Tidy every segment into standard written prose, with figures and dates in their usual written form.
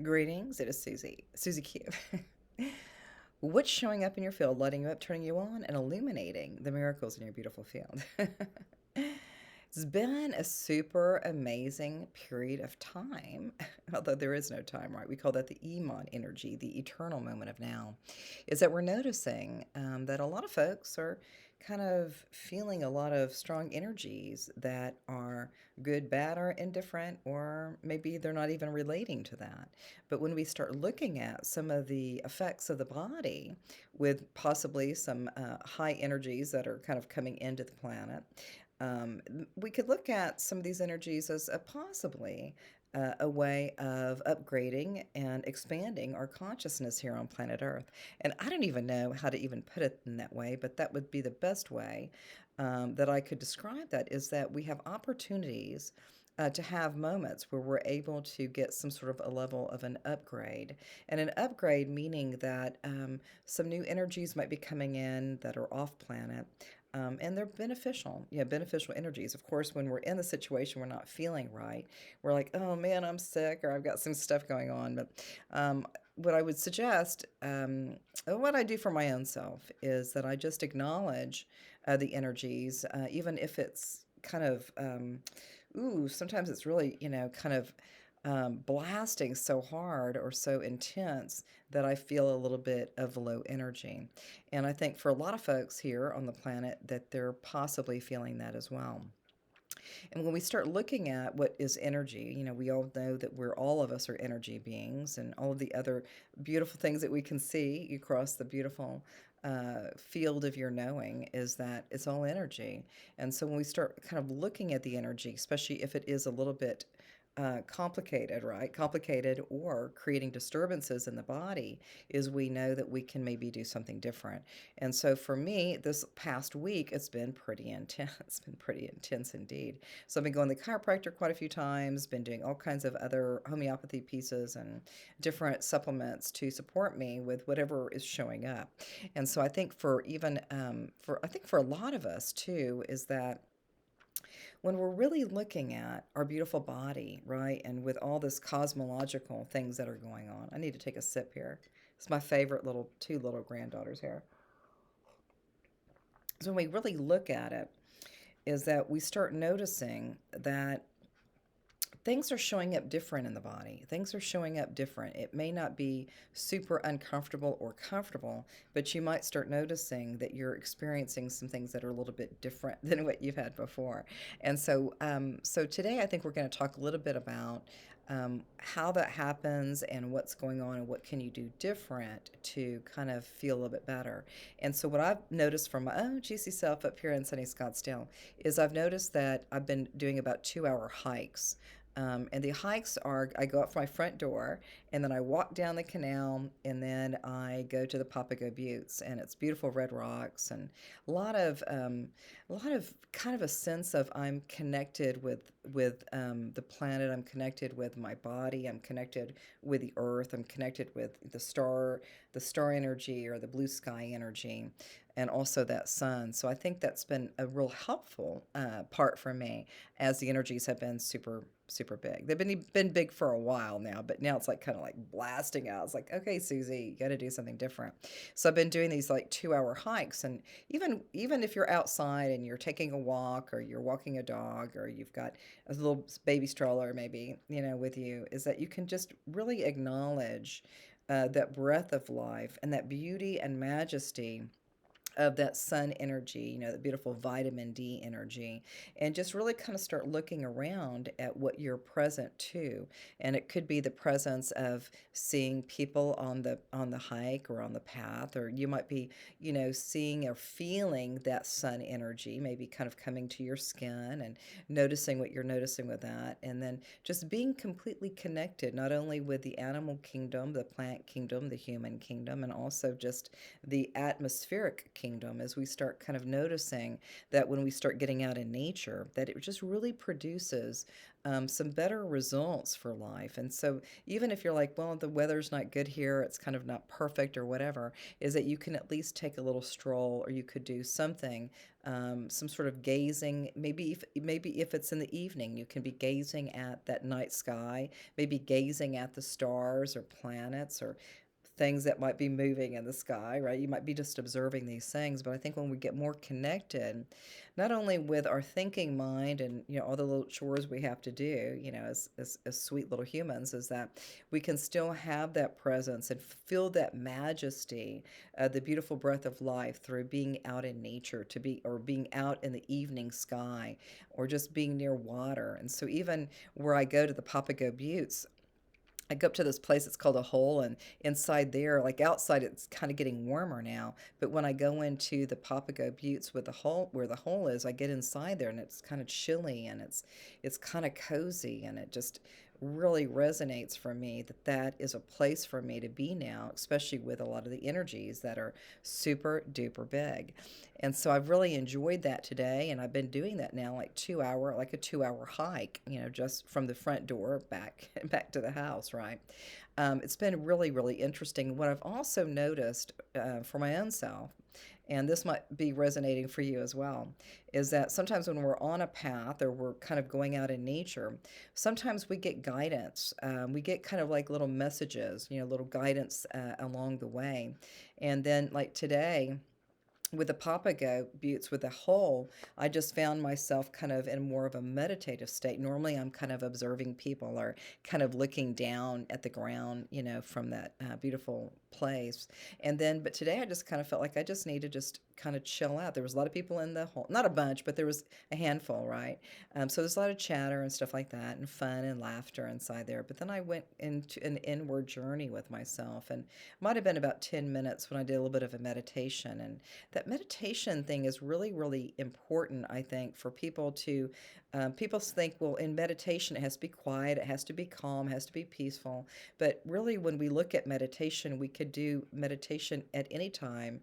Greetings, it is Susie Q. What's showing up in your field, lighting you up, turning you on, and illuminating the miracles in your beautiful field? It's been a super amazing period of time, although there is no time, right? We call that the Iman energy, the eternal moment of now. Is that we're noticing that a lot of folks are kind of feeling a lot of strong energies that are good, bad, or indifferent, or maybe they're not even relating to that. But when we start looking at some of the effects of the body with possibly some high energies that are kind of coming into the planet, we could look at some of these energies as a possibly a way of upgrading and expanding our consciousness here on planet Earth. And I don't even know how to even put it in that way, but that would be the best way that I could describe that is that we have opportunities to have moments where we're able to get some sort of a level of an upgrade. And an upgrade meaning that some new energies might be coming in that are off planet. And they're beneficial, beneficial energies. Of course, when we're in the situation we're not feeling right, we're like, oh man, I'm sick, or I've got some stuff going on. But what I would suggest, what I do for my own self, is that I just acknowledge the energies, even if it's kind of sometimes it's really, kind of blasting so hard or so intense that I feel a little bit of low energy. And I think for a lot of folks here on the planet that they're possibly feeling that as well. And when we start looking at what is energy, we all know that we're all of us are energy beings, and all of the other beautiful things that we can see across the beautiful field of your knowing is that it's all energy. And so when we start kind of looking at the energy, especially if it is a little bit complicated, right? Complicated or creating disturbances in the body, is we know that we can maybe do something different. And so for me, this past week, it's been pretty intense. It's been pretty intense indeed. So I've been going to the chiropractor quite a few times, been doing all kinds of other homeopathy pieces and different supplements to support me with whatever is showing up. And so I think for even, I think for a lot of us too, is that when we're really looking at our beautiful body, right, and with all this cosmological things that are going on, I need to take a sip here. It's my favorite two little granddaughters here. So when we really look at it, is that we start noticing that things are showing up different in the body. Things are showing up different. It may not be super uncomfortable or comfortable, but you might start noticing that you're experiencing some things that are a little bit different than what you've had before. And so today I think we're going to talk a little bit about how that happens and what's going on and what can you do different to kind of feel a little bit better. And so what I've noticed from my own juicy self up here in sunny Scottsdale is I've noticed that I've been doing about 2 hour hikes. And the hikes are I go out from my front door and then I walk down the canal and then I go to the Papago Buttes, and it's beautiful red rocks and a lot of kind of a sense of I'm connected with the planet. I'm connected with my body. I'm connected with the earth. I'm connected with the star energy or the blue sky energy, and also that sun. So I think that's been a real helpful part for me as the energies have been super big. They've been big for a while now, but now it's like kind of like blasting out. It's like, okay, Susie, you got to do something different. So I've been doing these like 2 hour hikes, and even if you're outside and you're taking a walk or you're walking a dog or you've got a little baby stroller maybe with you, is that you can just really acknowledge that breath of life and that beauty and majesty of that sun energy, the beautiful vitamin D energy, and just really kind of start looking around at what you're present to. And it could be the presence of seeing people on the hike or on the path, or you might be, seeing or feeling that sun energy, maybe kind of coming to your skin and noticing what you're noticing with that. And then just being completely connected, not only with the animal kingdom, the plant kingdom, the human kingdom, and also just the atmospheric kingdom, as we start kind of noticing that when we start getting out in nature, that it just really produces some better results for life. And so, even if you're like, well, the weather's not good here, it's kind of not perfect or whatever, is that you can at least take a little stroll, or you could do something, some sort of gazing. Maybe if it's in the evening, you can be gazing at that night sky, maybe gazing at the stars or planets or things that might be moving in the sky, right? You might be just observing these things, but I think when we get more connected, not only with our thinking mind and all the little chores we have to do, as sweet little humans, is that we can still have that presence and feel that majesty, the beautiful breath of life through being out in nature, or being out in the evening sky, or just being near water. And so even where I go to the Papago Buttes, I go up to this place, it's called a hole, and inside there, like outside, it's kind of getting warmer now. But when I go into the Papago Buttes with the hole, where the hole is, I get inside there, and it's kind of chilly, and it's kind of cozy, and it just really resonates for me that that is a place for me to be now, especially with a lot of the energies that are super duper big. And so I've really enjoyed that today, and I've been doing that now, like a 2 hour hike, just from the front door back back to the house, right? It's been really, really interesting. What I've also noticed, for my own self, and this might be resonating for you as well, is that sometimes when we're on a path, or we're kind of going out in nature, sometimes we get guidance. We get kind of like little messages, little guidance along the way. And then, like today, with the Papago Buttes with the hole, I just found myself kind of in more of a meditative state. Normally, I'm kind of observing people, or kind of looking down at the ground, from that beautiful place. And then, but today I just kind of felt like I just need to just kind of chill out. There was a lot of people in the hole, not a bunch, but there was a handful, right? So there's a lot of chatter and stuff like that, and fun and laughter inside there. But then I went into an inward journey with myself, and it might have been about 10 minutes when I did a little bit of a meditation. And that meditation thing is really, really important, I think, for people to. People think, well, in meditation, it has to be quiet, it has to be calm, it has to be peaceful. But really, when we look at meditation, we could do meditation at any time.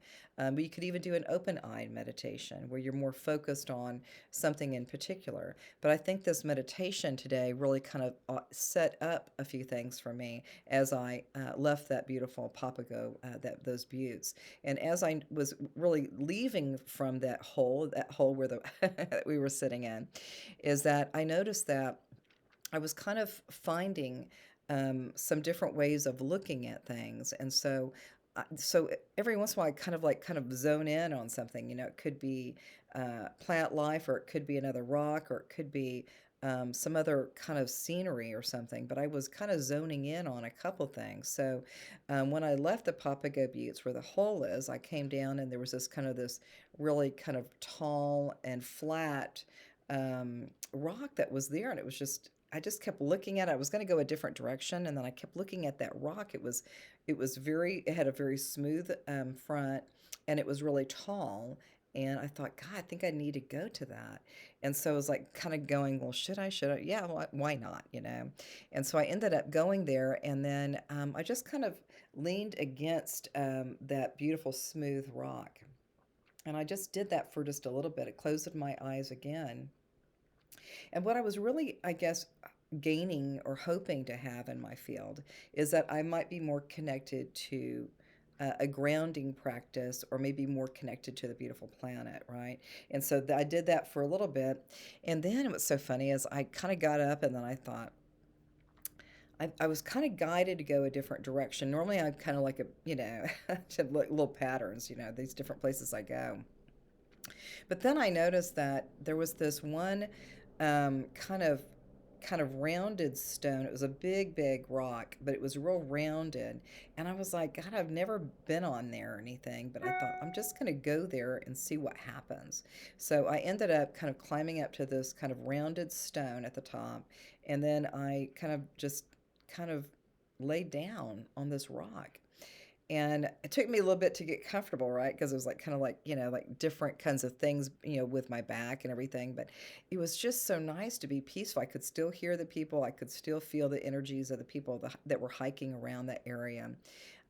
You could even do an open eyed meditation where you're more focused on something in particular. But I think this meditation today really kind of set up a few things for me as I left that beautiful Papago, those buttes. And as I was really leaving from that hole where the that we were sitting in, is that I noticed that I was kind of finding some different ways of looking at things. And so every once in a while, I kind of zone in on something. It could be plant life, or it could be another rock, or it could be some other kind of scenery or something. But I was kind of zoning in on a couple things. So when I left the Papago Buttes where the hole is, I came down, and there was this really kind of tall and flat rock that was there, and it was just. I just kept looking at it. I was going to go a different direction, and then I kept looking at that rock. It had a very smooth front, and it was really tall. And I thought, God, I think I need to go to that. And so I was like, kind of going, well, should I? Should I? Yeah, why not? And so I ended up going there, and then I just kind of leaned against that beautiful smooth rock. And I just did that for just a little bit. It closed my eyes again. And what I was really, I guess, gaining or hoping to have in my field is that I might be more connected to a grounding practice, or maybe more connected to the beautiful planet, right? And so I did that for a little bit. And then what's so funny is I kind of got up, and then I thought, I was kind of guided to go a different direction. Normally, I'm kind of like to little patterns, these different places I go. But then I noticed that there was this one um, kind of kind of rounded stone. It was a big, big rock, but it was real rounded. And I was like, God, I've never been on there or anything, but I thought I'm just going to go there and see what happens. So I ended up kind of climbing up to this kind of rounded stone at the top, and then I kind of laid down on this rock. And it took me a little bit to get comfortable, right? Because it was like kind of like, like different kinds of things, with my back and everything. But it was just so nice to be peaceful. I could still hear the people, I could still feel the energies of the people that were hiking around that area.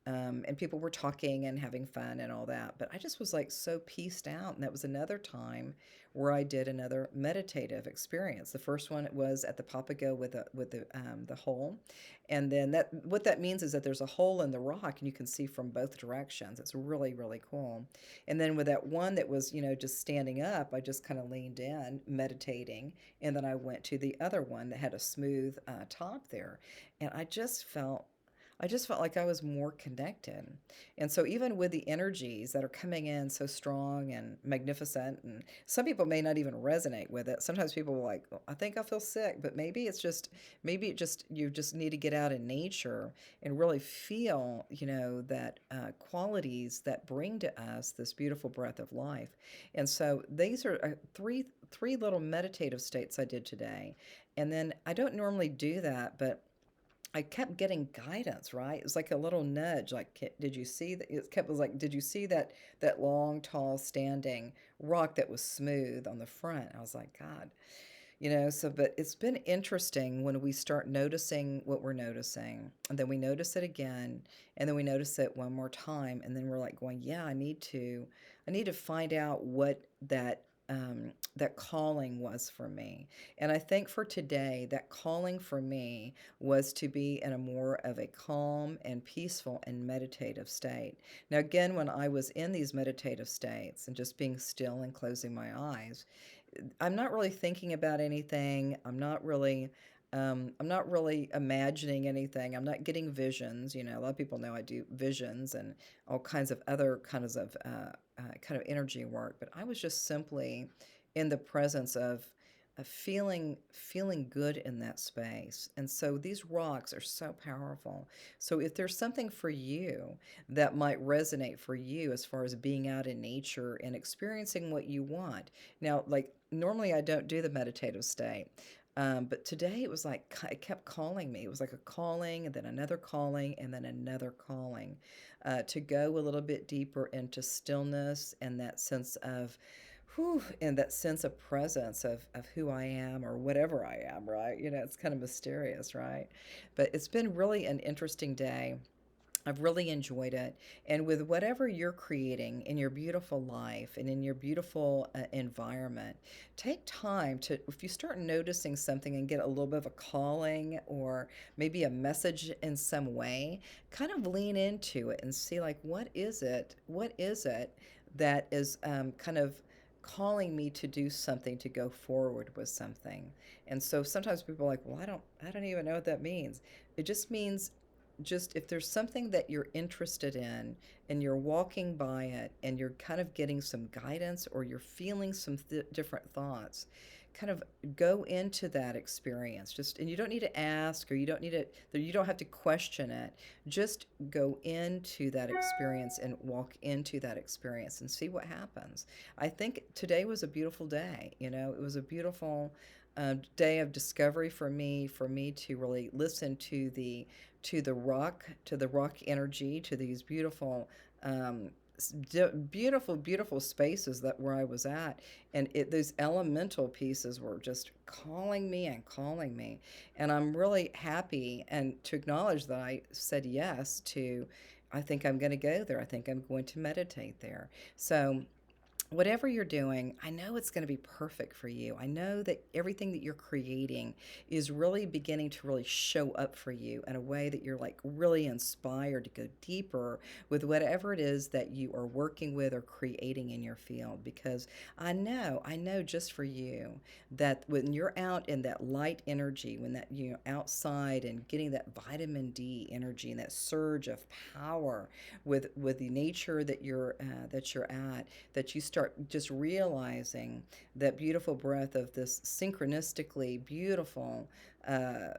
and people were talking and having fun and all that. But I just was like so pieced out. And that was another time where I did another meditative experience. The first one was at the Papago with the hole, and then that what that means is that there's a hole in the rock and you can see from both directions. It's really really cool. And then with that one that was just standing up, I just kind of leaned in meditating, and then I went to the other one that had a smooth top there, and I just felt like I was more connected. And so, even with the energies that are coming in so strong and magnificent, and some people may not even resonate with it. Sometimes people are like, "Oh, I think I feel sick," but you just need to get out in nature and really feel, that qualities that bring to us this beautiful breath of life. And so, these are three little meditative states I did today. And then I don't normally do that, but I kept getting guidance, right? It was like a little nudge, like, Did you see that?" It was like, "Did you see that long, tall, standing rock that was smooth on the front?" I was like, "God, so, but it's been interesting when we start noticing what we're noticing, and then we notice it again, and then we notice it one more time, and then we're like going, yeah, I need to find out what that calling was for me. And I think for today, that calling for me was to be in a more of a calm and peaceful and meditative state. Now, again, when I was in these meditative states and just being still and closing my eyes, I'm not really thinking about anything. I'm not really imagining anything. I'm not getting visions. A lot of people know I do visions and all kinds of other kind of energy work. But I was just simply in the presence of feeling good in that space. And so these rocks are so powerful. So if there's something for you that might resonate for you as far as being out in nature and experiencing what you want. Now, like normally I don't do the meditative state. But today it was like it kept calling me. It was like a calling, and then another calling, and then another calling, to go a little bit deeper into stillness and that sense of, whew, and that sense of presence of who I am or whatever I am, right? It's kind of mysterious, right? But it's been really an interesting day. I've really enjoyed it. And with whatever you're creating in your beautiful life and in your beautiful environment, take time to, if you start noticing something and get a little bit of a calling or maybe a message in some way, kind of lean into it and see, like, what is it? What is it that is kind of calling me to do something, to go forward with something? And so sometimes people are like, well, I don't even know what that means. It just means, just if there's something that you're interested in and you're walking by it and you're kind of getting some guidance or you're feeling some different thoughts, kind of go into that experience. Just, and you don't need to ask, or you don't have to question it. Just go into that experience and walk into that experience and see what happens. I think today was a beautiful day. It was a beautiful day of discovery for me to really listen to the rock energy, to these beautiful um, beautiful beautiful spaces that where I was at, and those elemental pieces were just calling me and calling me. And I'm really happy and to acknowledge that I said yes to, I think I'm going to go there, I think I'm going to meditate there. So whatever you're doing, I know it's going to be perfect for you. I know that everything that you're creating is really beginning to really show up for you in a way that you're like really inspired to go deeper with whatever it is that you are working with or creating in your field. Because I know just for you that when you're out in that light energy, when that outside and getting that vitamin D energy and that surge of power with the nature that you're at, that you start just realizing that beautiful breath of this synchronistically beautiful uh,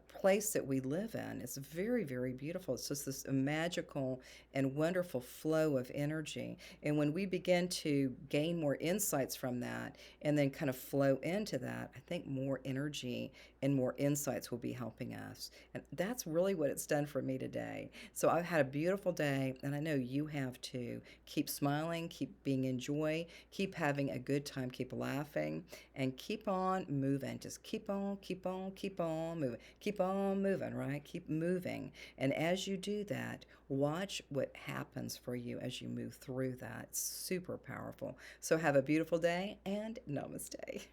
place that we live in. It's very, very beautiful. It's just this magical and wonderful flow of energy. And when we begin to gain more insights from that and then kind of flow into that, I think more energy and more insights will be helping us. And that's really what it's done for me today. So I've had a beautiful day, and I know you have too. Keep smiling, keep being in joy, keep having a good time, keep laughing, and keep on moving. Just keep on, keep on, keep on moving. Keep on moving, right? Keep moving. And as you do that, watch what happens for you as you move through that. It's super powerful. So have a beautiful day and namaste.